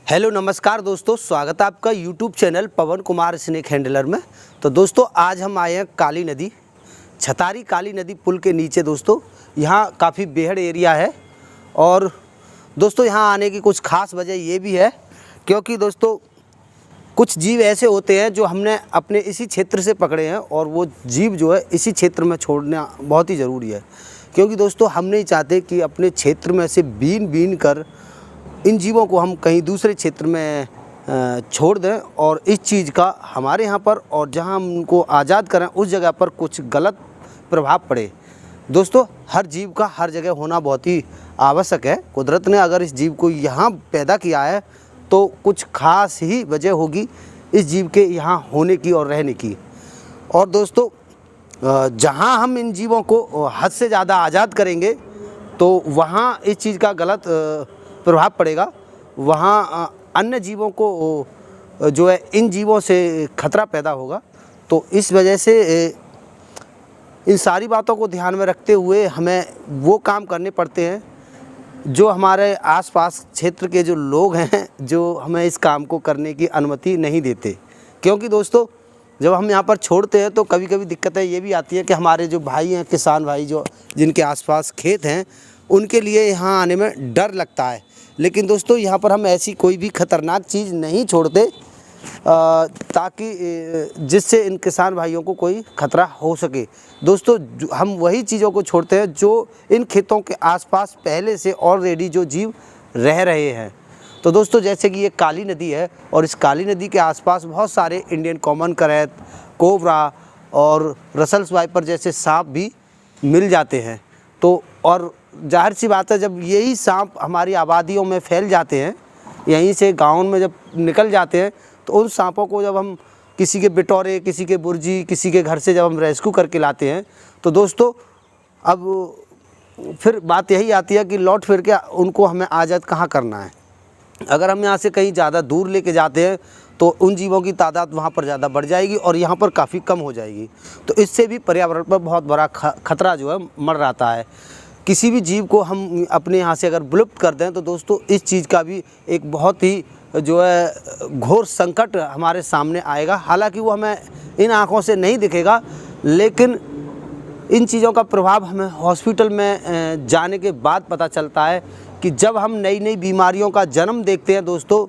Hello नमस्कार दोस्तों, स्वागत है आपका यूट्यूब चैनल पवन कुमार स्नेक हैंडलर में। तो दोस्तों आज हम आए हैं काली नदी, छतारी काली नदी पुल के नीचे। दोस्तों यहाँ काफ़ी बेहद एरिया है और दोस्तों यहाँ आने की कुछ ख़ास वजह ये भी है क्योंकि दोस्तों कुछ जीव ऐसे होते हैं जो हमने अपने इसी क्षेत्र से पकड़े हैं और वो जीव जो है इसी क्षेत्र में छोड़ना बहुत ही ज़रूरी है, क्योंकि दोस्तों हम नहीं चाहते कि अपने क्षेत्र में से बीन कर इन जीवों को हम कहीं दूसरे क्षेत्र में छोड़ दें और इस चीज़ का हमारे यहाँ पर और जहाँ हम उनको आज़ाद करें उस जगह पर कुछ गलत प्रभाव पड़े। दोस्तों हर जीव का हर जगह होना बहुत ही आवश्यक है। कुदरत ने अगर इस जीव को यहाँ पैदा किया है तो कुछ खास ही वजह होगी इस जीव के यहाँ होने की और रहने की। और दोस्तों जहाँ हम इन जीवों को हद से ज़्यादा आज़ाद करेंगे तो वहाँ इस चीज़ का गलत प्रभाव पड़ेगा, वहाँ अन्य जीवों को जो है इन जीवों से खतरा पैदा होगा। तो इस वजह से इन सारी बातों को ध्यान में रखते हुए हमें वो काम करने पड़ते हैं जो हमारे आसपास क्षेत्र के जो लोग हैं जो हमें इस काम को करने की अनुमति नहीं देते। क्योंकि दोस्तों जब हम यहाँ पर छोड़ते हैं तो कभी कभी दिक्कतें ये भी आती हैं कि हमारे जो भाई हैं, किसान भाई जो जिनके आसपास खेत हैं, उनके लिए यहाँ आने में डर लगता है। लेकिन दोस्तों यहाँ पर हम ऐसी कोई भी ख़तरनाक चीज़ नहीं छोड़ते ताकि जिससे इन किसान भाइयों को कोई ख़तरा हो सके। दोस्तों हम वही चीज़ों को छोड़ते हैं जो इन खेतों के आसपास पहले से ऑलरेडी जो जीव रह रहे हैं। तो दोस्तों जैसे कि ये काली नदी है और इस काली नदी के आसपास बहुत सारे इंडियन कॉमन करैत, कोबरा और रसल्स वाइपर जैसे सांप भी मिल जाते हैं। तो और जाहिर सी बात है जब यही सांप हमारी आबादियों में फैल जाते हैं, यहीं से गाँव में जब निकल जाते हैं तो उन सांपों को जब हम किसी के बिटौरे, किसी के बुर्जी, किसी के घर से जब हम रेस्क्यू करके लाते हैं तो दोस्तों अब फिर बात यही आती है कि लौट फिर के उनको हमें आज़ाद कहाँ करना है। अगर हम यहाँ से कहीं ज़्यादा दूर लेके जाते हैं तो उन जीवों की तादाद वहाँ पर ज़्यादा बढ़ जाएगी और यहाँ पर काफ़ी कम हो जाएगी। तो इससे भी पर्यावरण पर बहुत बड़ा खतरा जो है मंडराता है। किसी भी जीव को हम अपने यहाँ से अगर विलुप्त कर दें तो दोस्तों इस चीज़ का भी एक बहुत ही जो है घोर संकट हमारे सामने आएगा। हालांकि वो हमें इन आँखों से नहीं दिखेगा, लेकिन इन चीज़ों का प्रभाव हमें हॉस्पिटल में जाने के बाद पता चलता है कि जब हम नई नई बीमारियों का जन्म देखते हैं दोस्तों,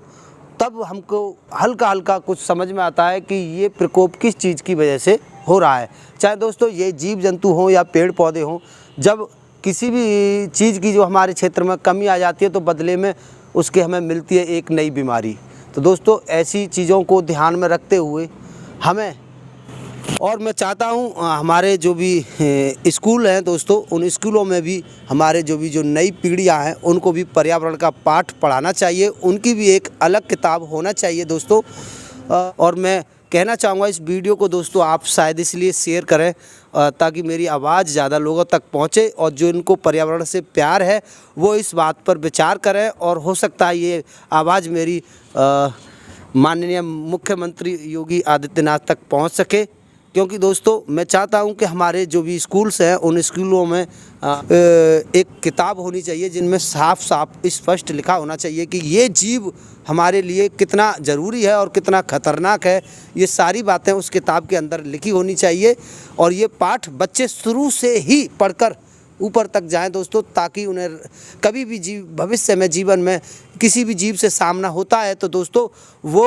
तब हमको हल्का हल्का कुछ समझ में आता है कि ये प्रकोप किस चीज़ की वजह से हो रहा है। चाहे दोस्तों ये जीव जंतु हों या पेड़ पौधे हों, जब किसी भी चीज़ की जो हमारे क्षेत्र में कमी आ जाती है तो बदले में उसके हमें मिलती है एक नई बीमारी। तो दोस्तों ऐसी चीज़ों को ध्यान में रखते हुए हमें, और मैं चाहता हूँ हमारे जो भी स्कूल हैं दोस्तों, उन स्कूलों में भी हमारे जो नई पीढ़ियाँ हैं उनको भी पर्यावरण का पाठ पढ़ाना चाहिए, उनकी भी एक अलग किताब होना चाहिए दोस्तों। और मैं कहना चाहूँगा इस वीडियो को दोस्तों आप शायद इसलिए शेयर करें ताकि मेरी आवाज़ ज़्यादा लोगों तक पहुँचे और जो इनको पर्यावरण से प्यार है वो इस बात पर विचार करें और हो सकता है ये आवाज़ मेरी माननीय मुख्यमंत्री योगी आदित्यनाथ तक पहुँच सके। क्योंकि दोस्तों मैं चाहता हूं कि हमारे जो भी स्कूल्स हैं उन स्कूलों में एक किताब होनी चाहिए जिनमें साफ साफ स्पष्ट लिखा होना चाहिए कि ये जीव हमारे लिए कितना ज़रूरी है और कितना ख़तरनाक है। ये सारी बातें उस किताब के अंदर लिखी होनी चाहिए और ये पाठ बच्चे शुरू से ही पढ़कर ऊपर तक जाएं दोस्तों, ताकि उन्हें कभी भी भविष्य में जीवन में किसी भी जीव से सामना होता है तो दोस्तों वो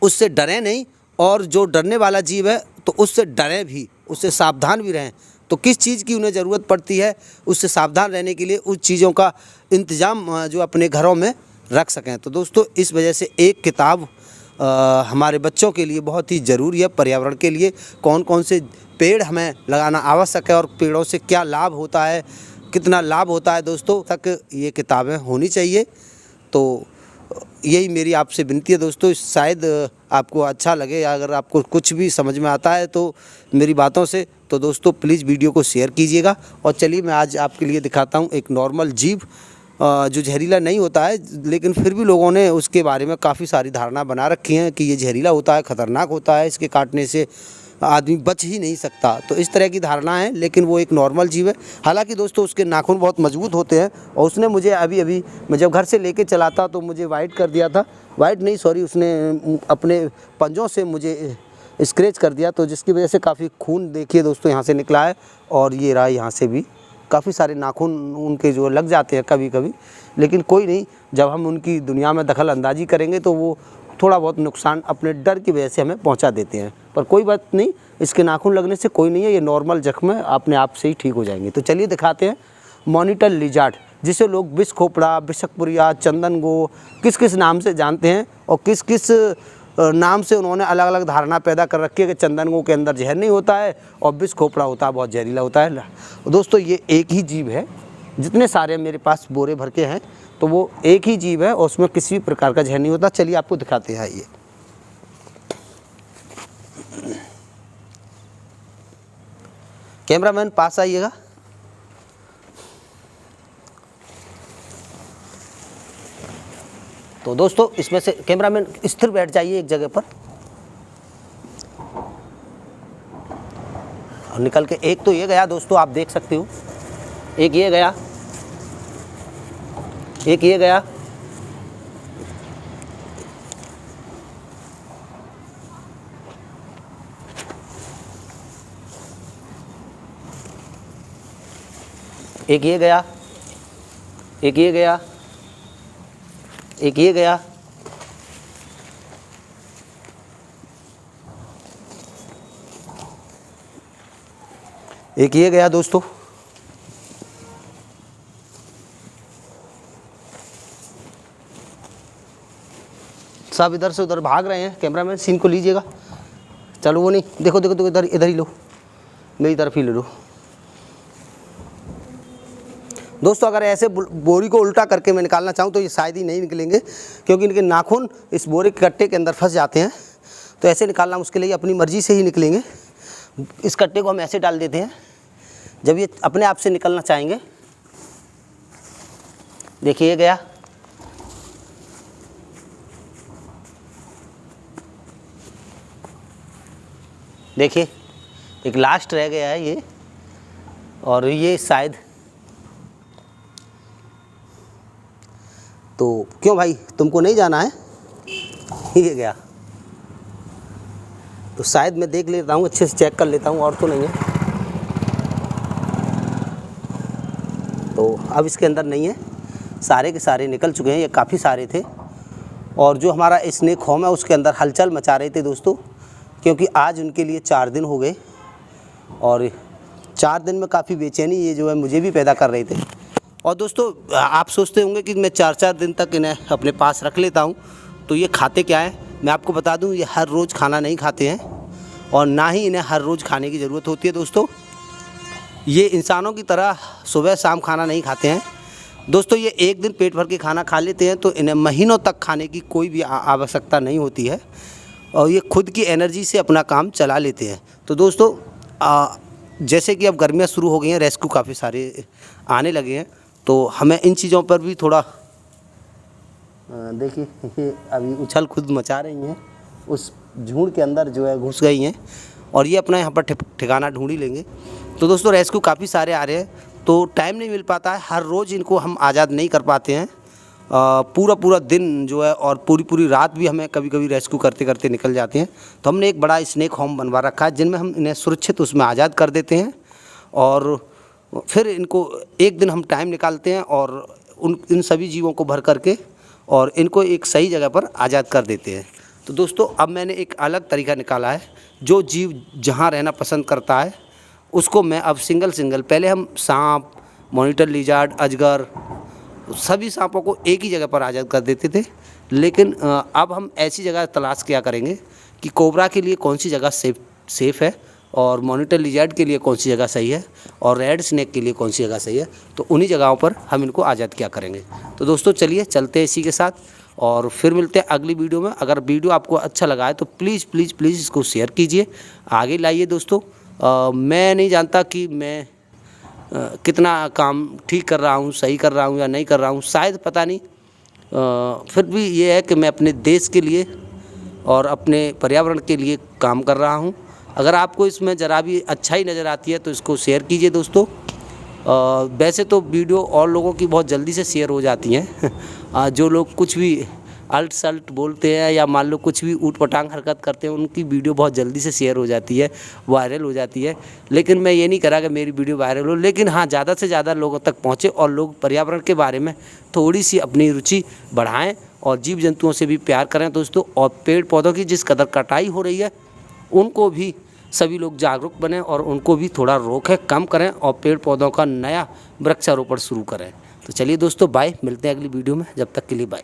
उससे डरें नहीं, और जो डरने वाला जीव है तो उससे डरें भी, उससे सावधान भी रहें। तो किस चीज़ की उन्हें ज़रूरत पड़ती है उससे सावधान रहने के लिए उस चीज़ों का इंतज़ाम जो अपने घरों में रख सकें। तो दोस्तों इस वजह से एक किताब हमारे बच्चों के लिए बहुत ही ज़रूरी है। पर्यावरण के लिए कौन कौन से पेड़ हमें लगाना आवश्यक है और पेड़ों से क्या लाभ होता है, कितना लाभ होता है दोस्तों, तक ये किताबें होनी चाहिए। तो यही मेरी आपसे विनती है दोस्तों। शायद आपको अच्छा लगे या अगर आपको कुछ भी समझ में आता है तो मेरी बातों से, तो दोस्तों प्लीज़ वीडियो को शेयर कीजिएगा। और चलिए मैं आज आपके लिए दिखाता हूँ एक नॉर्मल जीव जो जहरीला नहीं होता है, लेकिन फिर भी लोगों ने उसके बारे में काफ़ी सारी धारणा बना रखी हैं कि ये जहरीला होता है, ख़तरनाक होता है, इसके काटने से आदमी बच ही नहीं सकता। तो इस तरह की धारणा है, लेकिन वो एक नॉर्मल जीव है। हालांकि दोस्तों उसके नाखून बहुत मजबूत होते हैं, और उसने मुझे अभी मैं जब घर से लेके चला था तो मुझे वाइट कर दिया था, वाइट नहीं सॉरी, उसने अपने पंजों से मुझे स्क्रैच कर दिया, तो जिसकी वजह से काफ़ी खून देखिए दोस्तों यहाँ से निकला है, और ये रहा यहाँ से भी काफ़ी सारे नाखून उनके जो लग जाते हैं कभी कभी। लेकिन कोई नहीं, जब हम उनकी दुनिया में दखल अंदाजी करेंगे तो वो थोड़ा बहुत नुकसान अपने डर की वजह से हमें पहुंचा देते हैं, पर कोई बात नहीं, इसके नाखून लगने से कोई नहीं है, ये नॉर्मल जख्म है, अपने आप से ही ठीक हो जाएंगे। तो चलिए दिखाते हैं मॉनिटर लिजार्ड, जिसे लोग विष खोपड़ा, बिशकपुरिया, चंदनगो किस किस नाम से जानते हैं, और किस किस नाम से उन्होंने अलग अलग धारणा पैदा कर रखी है कि चंदनगो के अंदर जहर नहीं होता है और विष खोपड़ा होता है, बहुत जहरीला होता है। दोस्तों ये एक ही जीव है, जितने सारे मेरे पास बोरे भर के हैं तो वो एक ही जीव है, और उसमें किसी भी प्रकार का जहर नहीं होता। चलिए आपको दिखाते हैं। ये कैमरामैन पास आइएगा। तो दोस्तों इसमें से कैमरामैन स्थिर बैठ जाइए एक जगह पर, और निकल के एक तो ये गया दोस्तों, आप देख सकते हो, एक ये गया, एक ये गया, एक ये गया, एक ये गया, एक ये गया, एक ये गया दोस्तों, सब इधर से उधर भाग रहे हैं। कैमरामैन सीन को लीजिएगा। चलो वो नहीं, देखो देखो देखो, इधर इधर ही लो, मेरी तरफ ही ले लो दोस्तों। अगर ऐसे बोरी को उल्टा करके मैं निकालना चाहूँ तो ये शायद ही नहीं निकलेंगे, क्योंकि इनके नाखून इस बोरे के कट्टे के अंदर फंस जाते हैं, तो ऐसे निकालना मुश्किल है। ये अपनी मर्जी से ही निकलेंगे। इस कट्टे को हम ऐसे डाल देते हैं, जब ये अपने आप से निकलना चाहेंगे। देखिए ये गया, देखिए एक लास्ट रह गया है ये, और ये शायद, तो क्यों भाई तुमको नहीं जाना है? ये गया, तो शायद मैं देख लेता हूँ, अच्छे से चेक कर लेता हूँ, और तो नहीं है। तो अब इसके अंदर नहीं है, सारे के सारे निकल चुके हैं। ये काफ़ी सारे थे, और जो हमारा स्नेक होम है उसके अंदर हलचल मचा रहे थे दोस्तों, क्योंकि आज उनके लिए 4 दिन हो गए, और 4 दिन में काफ़ी बेचैनी ये जो है मुझे भी पैदा कर रहे थे। और दोस्तों आप सोचते होंगे कि मैं 4-4 दिन तक इन्हें अपने पास रख लेता हूँ, तो ये खाते क्या है मैं आपको बता दूँ। ये हर रोज़ खाना नहीं खाते हैं, और ना ही इन्हें हर रोज़ खाने की ज़रूरत होती है दोस्तों। ये इंसानों की तरह सुबह शाम खाना नहीं खाते हैं दोस्तों। ये एक दिन पेट भर के खाना खा लेते हैं, तो इन्हें महीनों तक खाने की कोई भी आवश्यकता नहीं होती है, और ये खुद की एनर्जी से अपना काम चला लेते हैं। तो दोस्तों जैसे कि अब गर्मियाँ शुरू हो गई हैं, रेस्क्यू काफ़ी सारे आने लगे हैं, तो हमें इन चीज़ों पर भी थोड़ा देखिए ये अभी उछल खुद मचा रही हैं, उस झुंड के अंदर जो है घुस गई हैं, और ये अपना यहाँ पर ठिकाना ढूंढ ही लेंगे। तो दोस्तों रेस्क्यू काफ़ी सारे आ रहे हैं, तो टाइम नहीं मिल पाता है, हर रोज़ इनको हम आज़ाद नहीं कर पाते हैं। पूरा पूरा दिन जो है और पूरी पूरी रात भी हमें कभी कभी रेस्क्यू करते करते निकल जाते हैं। तो हमने एक बड़ा स्नेक होम बनवा रखा है, जिनमें हम इन्हें सुरक्षित उसमें आज़ाद कर देते हैं, और फिर इनको एक दिन हम टाइम निकालते हैं और इन सभी जीवों को भर करके और इनको एक सही जगह पर आज़ाद कर देते हैं। तो दोस्तों अब मैंने एक अलग तरीका निकाला है, जो जीव जहाँ रहना पसंद करता है उसको मैं अब सिंगल पहले हम सांप, मॉनिटर लिजार्ड, अजगर, सभी सांपों को एक ही जगह पर आज़ाद कर देते थे, लेकिन अब हम ऐसी जगह तलाश किया करेंगे कि कोबरा के लिए कौन सी जगह सेफ़ है, और मॉनिटर लिजार्ड के लिए कौन सी जगह सही है, और रेड स्नेक के लिए कौन सी जगह सही है। तो उन्हीं जगहों पर हम इनको आज़ाद किया करेंगे। तो दोस्तों चलिए चलते हैं इसी के साथ, और फिर मिलते हैं अगली वीडियो में। अगर वीडियो आपको अच्छा लगा है तो प्लीज़ प्लीज़ प्लीज़ इसको शेयर कीजिए, आगे लाइए दोस्तों। मैं नहीं जानता कि मैं कितना काम ठीक कर रहा हूँ, सही कर रहा हूँ या नहीं कर रहा हूँ, शायद पता नहीं, फिर भी ये है कि मैं अपने देश के लिए और अपने पर्यावरण के लिए काम कर रहा हूँ। अगर आपको इसमें ज़रा भी अच्छाई नज़र आती है तो इसको शेयर कीजिए दोस्तों। वैसे तो वीडियो और लोगों की बहुत जल्दी से शेयर हो जाती हैं। जो लोग कुछ भी अल्ट सल्ट बोलते हैं या मान लो कुछ भी ऊट पटांग हरकत करते हैं, उनकी वीडियो बहुत जल्दी से शेयर हो जाती है, वायरल हो जाती है। लेकिन मैं ये नहीं करा कि मेरी वीडियो वायरल हो, लेकिन हाँ ज़्यादा से ज़्यादा लोगों तक पहुँचे और लोग पर्यावरण के बारे में थोड़ी सी अपनी रुचि बढ़ाएँ और जीव जंतुओं से भी प्यार करें दोस्तों। और पेड़ पौधों की जिस कदर कटाई हो रही है उनको भी सभी लोग जागरूक बने और उनको भी थोड़ा रोकें, कम करें और पेड़ पौधों का नया वृक्षारोपण शुरू करें। तो चलिए दोस्तों, बाय, मिलते हैं अगली वीडियो में, जब तक के लिए बाय।